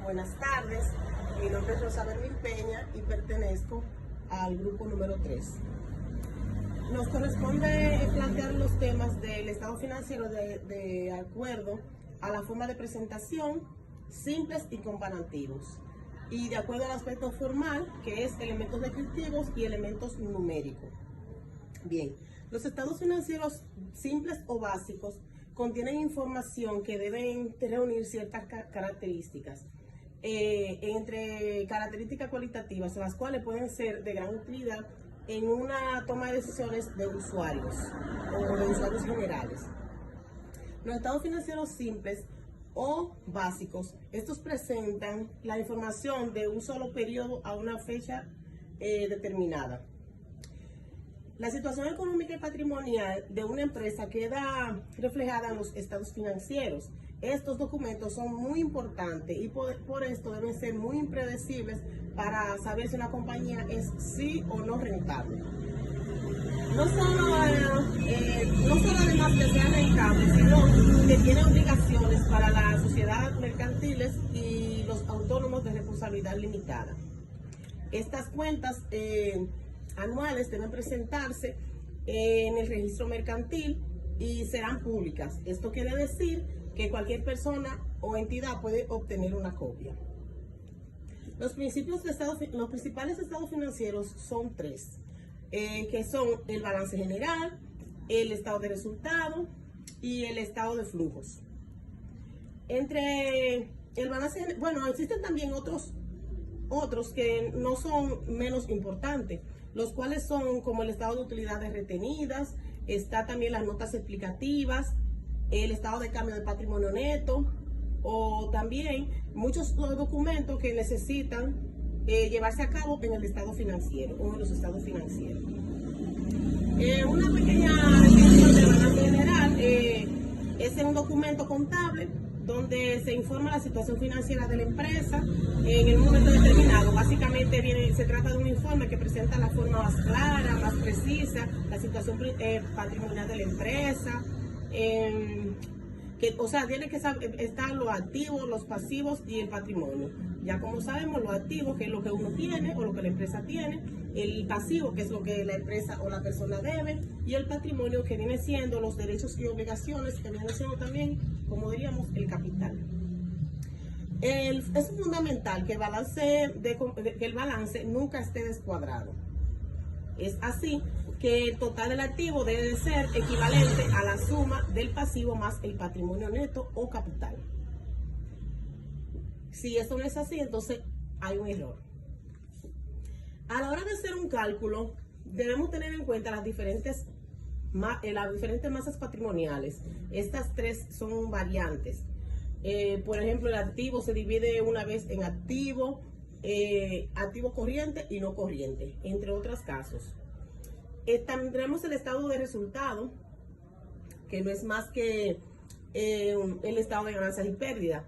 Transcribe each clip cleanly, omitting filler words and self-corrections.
Buenas tardes, mi nombre es Rosa Berlín Peña y pertenezco al grupo número 3. Nos corresponde plantear los temas del estado financiero de acuerdo a la forma de presentación, simples y comparativos, y de acuerdo al aspecto formal, que es elementos descriptivos y elementos numéricos. Bien, los estados financieros simples o básicos contienen información que deben reunir ciertas características, entre características cualitativas, las cuales pueden ser de gran utilidad en una toma de decisiones de usuarios o de usuarios generales. Los estados financieros simples o básicos, estos presentan la información de un solo periodo a una fecha determinada. La situación económica y patrimonial de una empresa queda reflejada en los estados financieros. Estos documentos son muy importantes y por esto deben ser muy impredecibles para saber si una compañía es sí o no rentable. No solo además que sea rentable, sino que tiene obligaciones para las sociedades mercantiles y los autónomos de responsabilidad limitada. Estas cuentas anuales deben presentarse en el registro mercantil y serán públicas. Esto quiere decir que cualquier persona o entidad puede obtener una copia. Los principales estados financieros son tres, que son el balance general, el estado de resultado y el estado de flujos. Entre el balance, existen también otros que no son menos importantes, los cuales son como el estado de utilidades retenidas, está también las notas explicativas, el estado de cambio de patrimonio neto, o también muchos documentos que necesitan llevarse a cabo en el estado financiero o en los estados financieros. Una pequeña definición de balance general es un documento contable donde se informa la situación financiera de la empresa en el momento determinado. Básicamente se trata de un informe que presenta la forma más clara, más precisa, la situación patrimonial de la empresa, tiene que estar los activos, los pasivos y el patrimonio. Ya como sabemos, los activos, que es lo que uno tiene o lo que la empresa tiene, el pasivo, que es lo que la empresa o la persona debe, y el patrimonio, que viene siendo los derechos y obligaciones, que viene siendo también, como diríamos, el capital. Es fundamental que el balance nunca esté descuadrado. Es así que el total del activo debe de ser equivalente a la suma del pasivo más el patrimonio neto o capital. Si esto no es así, entonces hay un error. A la hora de hacer un cálculo, debemos tener en cuenta las diferentes masas patrimoniales. Estas tres son variantes. Por ejemplo, el activo se divide una vez en activo corriente y no corriente, entre otros casos. Tendremos el estado de resultado, que no es más que el estado de ganancias y pérdidas,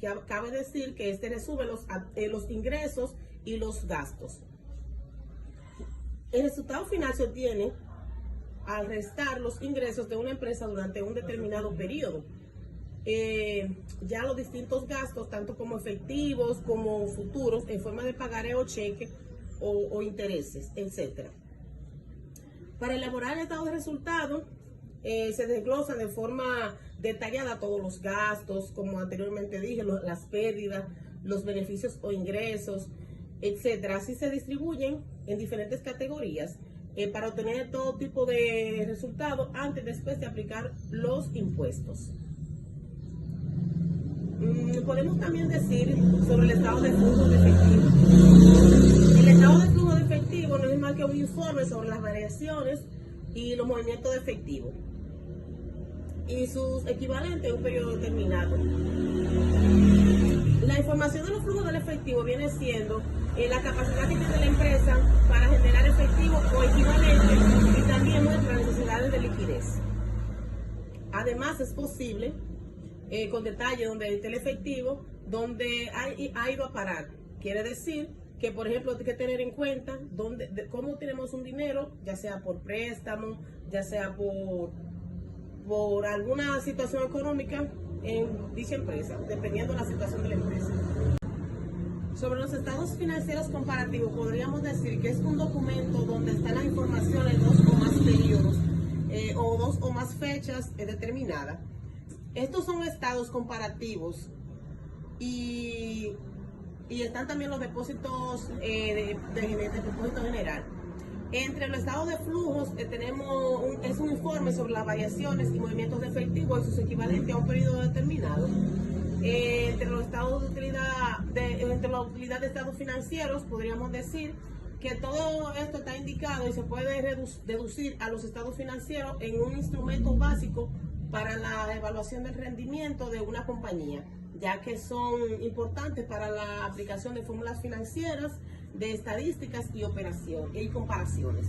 que cabe decir que este resume los ingresos y los gastos. El resultado final se obtiene al restar los ingresos de una empresa durante un determinado periodo. Ya los distintos gastos, tanto como efectivos como futuros, en forma de pagaré o cheque o intereses, etc. Para elaborar el estado de resultado, se desglosan de forma detallada todos los gastos, como anteriormente dije, las pérdidas, los beneficios o ingresos, etc. Así se distribuyen en diferentes categorías para obtener todo tipo de resultados antes y después de aplicar los impuestos. Podemos también decir sobre el estado de flujo de efectivo. El estado de flujo de efectivo no es más que un informe sobre las variaciones y los movimientos de efectivo y sus equivalentes en un periodo determinado. La información de los flujos del efectivo viene siendo la capacidad que tiene la empresa para generar efectivo o equivalente, y también nuestras necesidades de liquidez. Además, es posible con detalle donde esté el efectivo, donde ha ido a parar. Quiere decir que, por ejemplo, hay que tener en cuenta cómo tenemos un dinero, ya sea por préstamo, ya sea por alguna situación económica en dicha empresa, dependiendo de la situación de la empresa. Sobre los estados financieros comparativos, podríamos decir que es un documento donde está la información en dos o más periodos o dos o más fechas determinadas. Estos son estados comparativos y están también los depósitos de depósito general. Entre los estados de flujos es un informe sobre las variaciones y movimientos de efectivo y sus equivalentes a un periodo determinado. Entre los estados de utilidad, entre la utilidad de estados financieros, podríamos decir que todo esto está indicado y se puede deducir a los estados financieros en un instrumento básico para la evaluación del rendimiento de una compañía, ya que son importantes para la aplicación de fórmulas financieras, de estadísticas y comparaciones.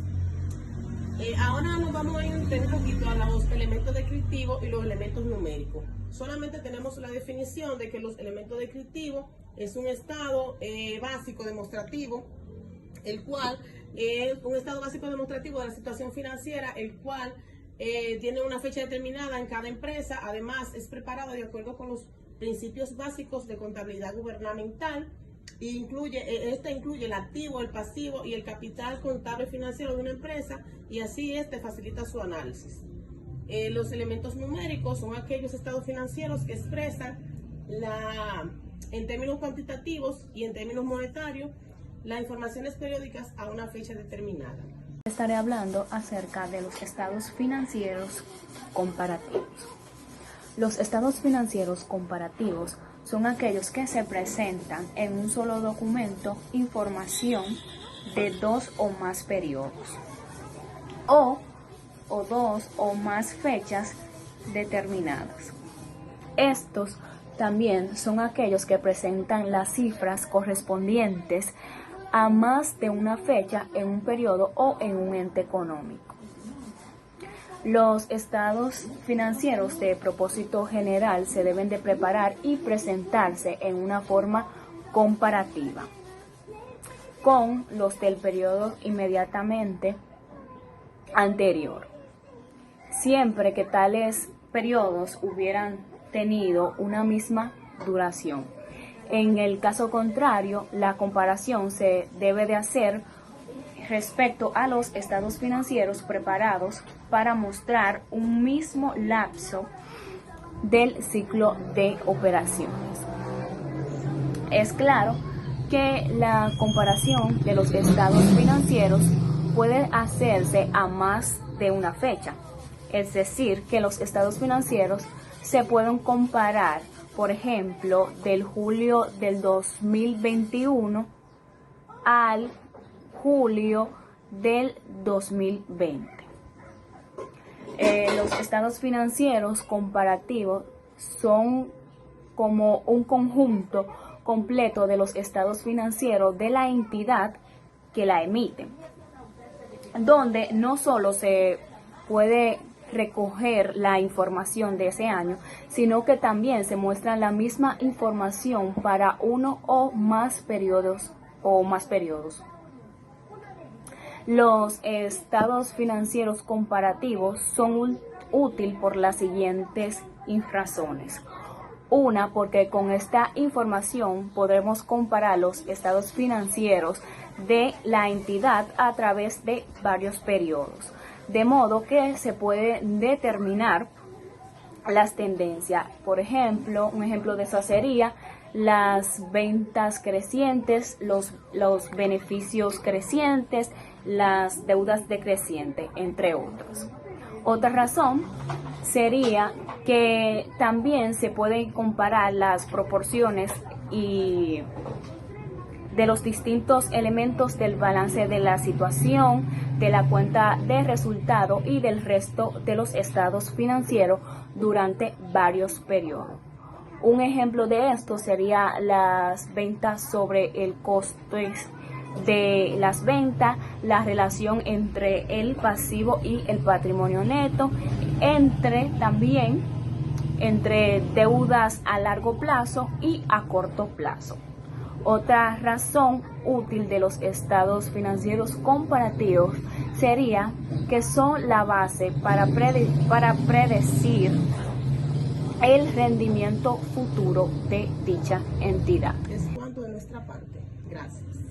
Ahora nos vamos a ir un poquito a los elementos descriptivos y los elementos numéricos. Solamente tenemos la definición de que los elementos descriptivos es un estado básico demostrativo, el cual es un estado básico demostrativo de la situación financiera, el cual tiene una fecha determinada en cada empresa. Además, es preparado de acuerdo con los principios básicos de contabilidad gubernamental. Incluye el activo, el pasivo y el capital contable financiero de una empresa, y así facilita su análisis. Los elementos numéricos son aquellos estados financieros que expresan en términos cuantitativos y en términos monetarios las informaciones periódicas a una fecha determinada. Estaré hablando acerca de los estados financieros comparativos. Los estados financieros comparativos son aquellos que se presentan en un solo documento información de dos o más periodos o dos o más fechas determinadas. Estos también son aquellos que presentan las cifras correspondientes a más de una fecha en un periodo o en un ente económico. Los estados financieros de propósito general se deben de preparar y presentarse en una forma comparativa con los del periodo inmediatamente anterior, siempre que tales periodos hubieran tenido una misma duración. En el caso contrario, la comparación se debe de hacer respecto a los estados financieros preparados para mostrar un mismo lapso del ciclo de operaciones. Es claro que la comparación de los estados financieros puede hacerse a más de una fecha, es decir, que los estados financieros se pueden comparar, por ejemplo, del julio del 2021 al julio del 2020. Los estados financieros comparativos son como un conjunto completo de los estados financieros de la entidad que la emite, donde no solo se puede recoger la información de ese año, sino que también se muestra la misma información para uno o más periodos Los estados financieros comparativos son útiles por las siguientes razones. Una, porque con esta información podremos comparar los estados financieros de la entidad a través de varios periodos, de modo que se puede determinar las tendencias. Por ejemplo, un ejemplo de eso sería las ventas crecientes, los beneficios crecientes, las deudas decrecientes, entre otros. Otra razón sería que también se pueden comparar las proporciones y de los distintos elementos del balance de la situación, de la cuenta de resultado y del resto de los estados financieros durante varios periodos. Un ejemplo de esto sería las ventas sobre el costo de las ventas, la relación entre el pasivo y el patrimonio neto, también entre deudas a largo plazo y a corto plazo. Otra razón útil de los estados financieros comparativos sería que son la base para predecir el rendimiento futuro de dicha entidad. Es cuanto en nuestra parte. Gracias.